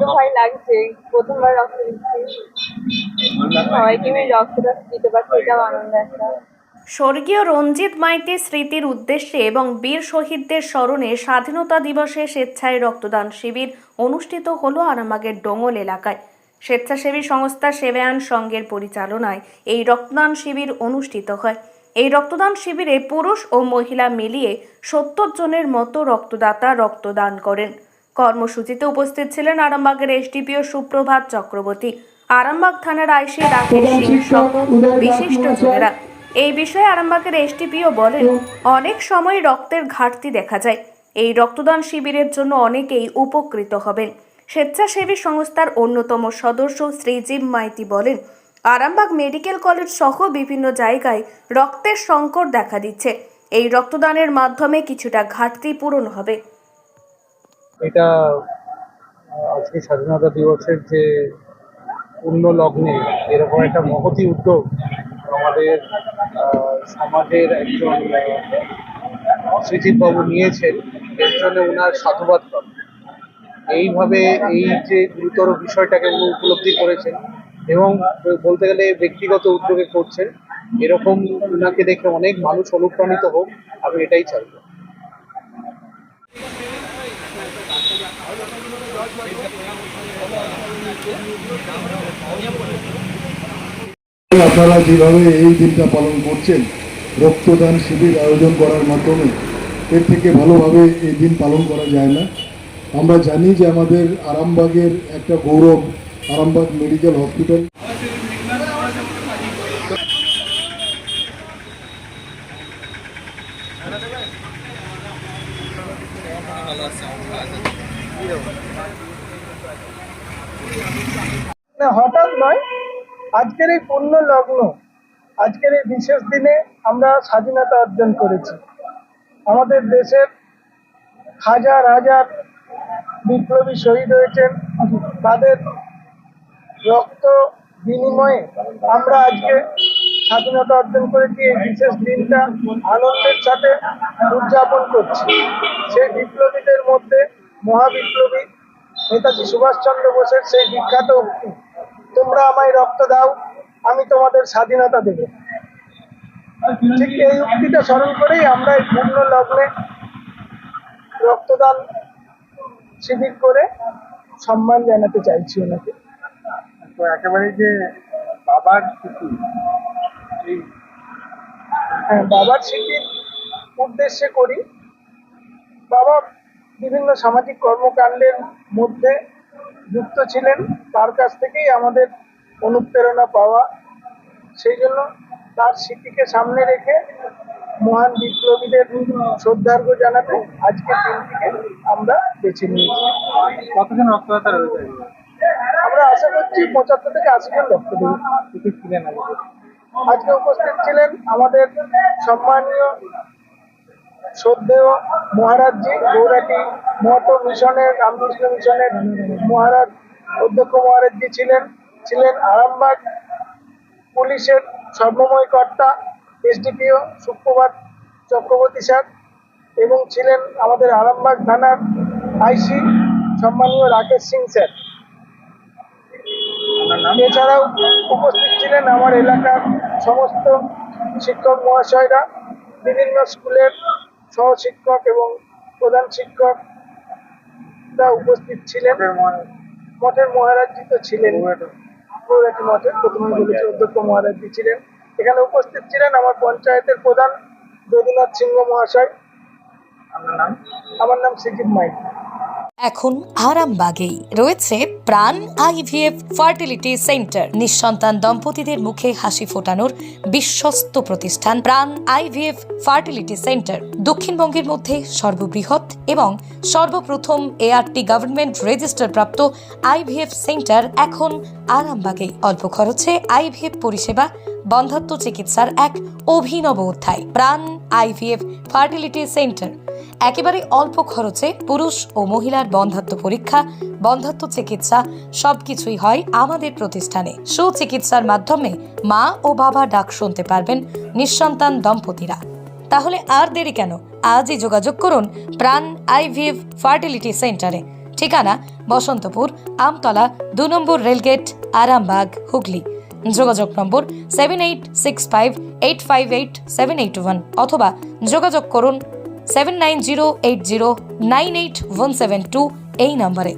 ভয় লাগছে, প্রথমবার রক্ত দিচ্ছি, সবাইকে আমি রক্তটা দিতে পারছি, এটাও আনন্দ একটা। স্বর্গীয় রঞ্জিত মাইতির স্মৃতির উদ্দেশ্যে এবং বীর শহীদদের স্মরণে স্বাধীনতা দিবসে স্বেচ্ছায় রক্তদান শিবির অনুষ্ঠিত হলো আরামবাগের ডোঙল এলাকায়। স্বেচ্ছাসেবী সংস্থা সেবায়ন সংঘের পরিচালনায় এই রক্তদান শিবির অনুষ্ঠিত হয়। এই রক্তদান শিবিরে পুরুষ ও মহিলা মিলিয়ে 70 জনের মতো রক্তদাতা রক্তদান করেন। কর্মসূচিতে উপস্থিত ছিলেন আরামবাগের এসডিপিও সুপ্রভাত চক্রবর্তী, আরামবাগ থানার আইসি রাকেশ সিং সহ বিশিষ্টজনেরা। এই বিষয়ে আরামবাগের এসডিপিও বলেন, অনেক সময় রক্তের ঘাটতি দেখা যায়। এই রক্তদান শিবিরের জন্য অনেকেই উপকৃত হবেন। স্বেচ্ছাসেবী সংস্থার অন্যতম সদস্য শ্রীজীব মাইতি বলেন, আরামবাগ মেডিকেল কলেজ সহ বিভিন্ন জায়গায় রক্তের সংকট দেখা দিচ্ছে। এই রক্তদানের মাধ্যমে কিছুটা ঘাটতি পূরণ হবে। এটা আজকে স্বাধীনতা দিবসের যে পূর্ণ লগ্নে এরকম একটা মহতী উদ্যোগ আমাদের সমাজের একজন সৃজিতবাবু নিয়েছেন, এর জন্য ওনার সাধুবাদ করে। এইভাবে এই যে গুরুতর বিষয়টাকে উনি উপলব্ধি করেছেন এবং বলতে গেলে ব্যক্তিগত উদ্যোগে করছেন, এরকম ওনাকে দেখে অনেক মানুষ অনুপ্রাণিত হোক, আমি এটাই চাইব। আপনারা যেভাবে এই দিনটা পালন করছেন, রক্তদান শিবির আয়োজন করার মাধ্যমে, এর থেকে ভালোভাবে এই দিন পালন করা যায় না। আমরা জানি যে আমাদের আরামবাগের একটা গৌরব আরামবাগ মেডিকেল হসপিটাল। হঠাৎ নয়, আজকের এই পূর্ণ লগ্ন, আজকের এই বিশেষ দিনে আমরা স্বাধীনতা অর্জন করেছি। আমাদের দেশের হাজার হাজার বিপ্লবী শহীদ হয়েছেন, তাদের রক্ত বিনিময়ে আমরা আজকে স্বাধীনতা অর্জন করেছি। এই বিশেষ দিনটা আনন্দের সাথে উদযাপন করছি। সেই বিপ্লবীদের মধ্যে মহাবিপ্লবী নেতাজি সুভাষচন্দ্র বোসের সেই বিখ্যাত উক্তি, তোমরা আমায় রক্ত দাও, আমি তোমাদের স্বাধীনতা দেব। ঠিক এই উক্তিটা স্মরণ করেই আমরা এই পূর্ণ লগ্নে রক্তদান শিবির করে সম্মান জানাতে চাইছি ওনাকে। তো একেবারে যে বাবার স্মৃতি, হ্যাঁ, বাবার স্মৃতির উদ্দেশ্যে করি। বাবা বিভিন্ন সামাজিক কর্মকাণ্ডের মধ্যে যুক্ত ছিলেন, তার কাছ থেকেই আমাদের অনুপ্রেরণা পাওয়া। সেই জন্য তার স্মৃতিকে সামনে রেখে মহান বিপ্লবীদের শ্রদ্ধার্ঘ্য জানাতে আজকের দিনটিকে আমরা বেছে নিয়েছি। কতজন রক্তদাতা রয়েছে? আমরা আশা করছি 75 থেকে 80 জন রক্ত দেব। ছিলেন আজকে উপস্থিত ছিলেন আমাদের সম্মানীয় শ্রদ্ধেয় মহারাজজি, গৌরাটি মঠ মিশনের, রামকৃষ্ণ মিশনের মহারাজ অধ্যক্ষ মহারাজজি ছিলেন আরামবাগ পুলিশের সর্বময় কর্তা এসডিপিও সুপ্রভাত চক্রবর্তী স্যার, এবং ছিলেন আমাদের আরামবাগ থানার আইসি সম্মানীয় রাকেশ সিং স্যার। এছাড়াও উপস্থিত ছিলেন আমার এলাকার সমস্ত শিক্ষক মহাশয়রা, বিভিন্ন স্কুলের সহশিক্ষক এবং প্রধান শিক্ষকরা উপস্থিত ছিলেন। মঠের মহারাজজি তো ছিলেন, গৌরাটি মঠের প্রথমে বলেছি অধ্যক্ষ মহারাজজি ছিলেন। এখানে উপস্থিত ছিলেন আমার পঞ্চায়েতের প্রধান যদুনাথ সিংহ মহাশয়। আমার নাম শ্রীজীব মাইতি। এখন আরামবাগেই রয়েছে প্রাণ আইভিএফ ফার্টিলিটি সেন্টার। নিঃসন্তান দম্পতিদের মুখে হাসি ফোটানোর বিশ্বস্ত প্রতিষ্ঠান প্রাণ আইভিএফ ফার্টিলিটি সেন্টার দক্ষিণবঙ্গের মধ্যে সর্ববৃহৎ এবং সর্বপ্রথম এআরটি গভর্নমেন্ট রেজিস্টার প্রাপ্ত আইভিএফ সেন্টার এখন আরামবাগেই। অল্প খরচে আইভিএফ পরিষেবা, বন্ধ্যাত্ব চিকিৎসার এক অভিনব অধ্যায়। প্রাণ আইভিএফ ফার্টিলিটি সেন্টার একেবারে অল্প খরচে পুরুষ ও মহিলার বন্ধ্যাত্ব পরীক্ষা, বন্ধ্যাত্ব চিকিৎসা সবকিছুই হয় আমাদের প্রতিষ্ঠানে। সুচিকিৎসার মাধ্যমে মা ও বাবা ডাক শুনতে পারবেন নিঃসন্তান দম্পতিরা। তাহলে আর দেরি কেন? আজই যোগাযোগ করুন প্রাণ আইভিএফ ফার্টিলিটি সেন্টারে। ঠিকানা বসন্তপুর, আমতলা, 2 নম্বর রেলগেট, আরামবাগ, হুগলি। যোগাযোগ নম্বর 7865858781 অথবা যোগাযোগ করুন 7908098172 এই নম্বরে।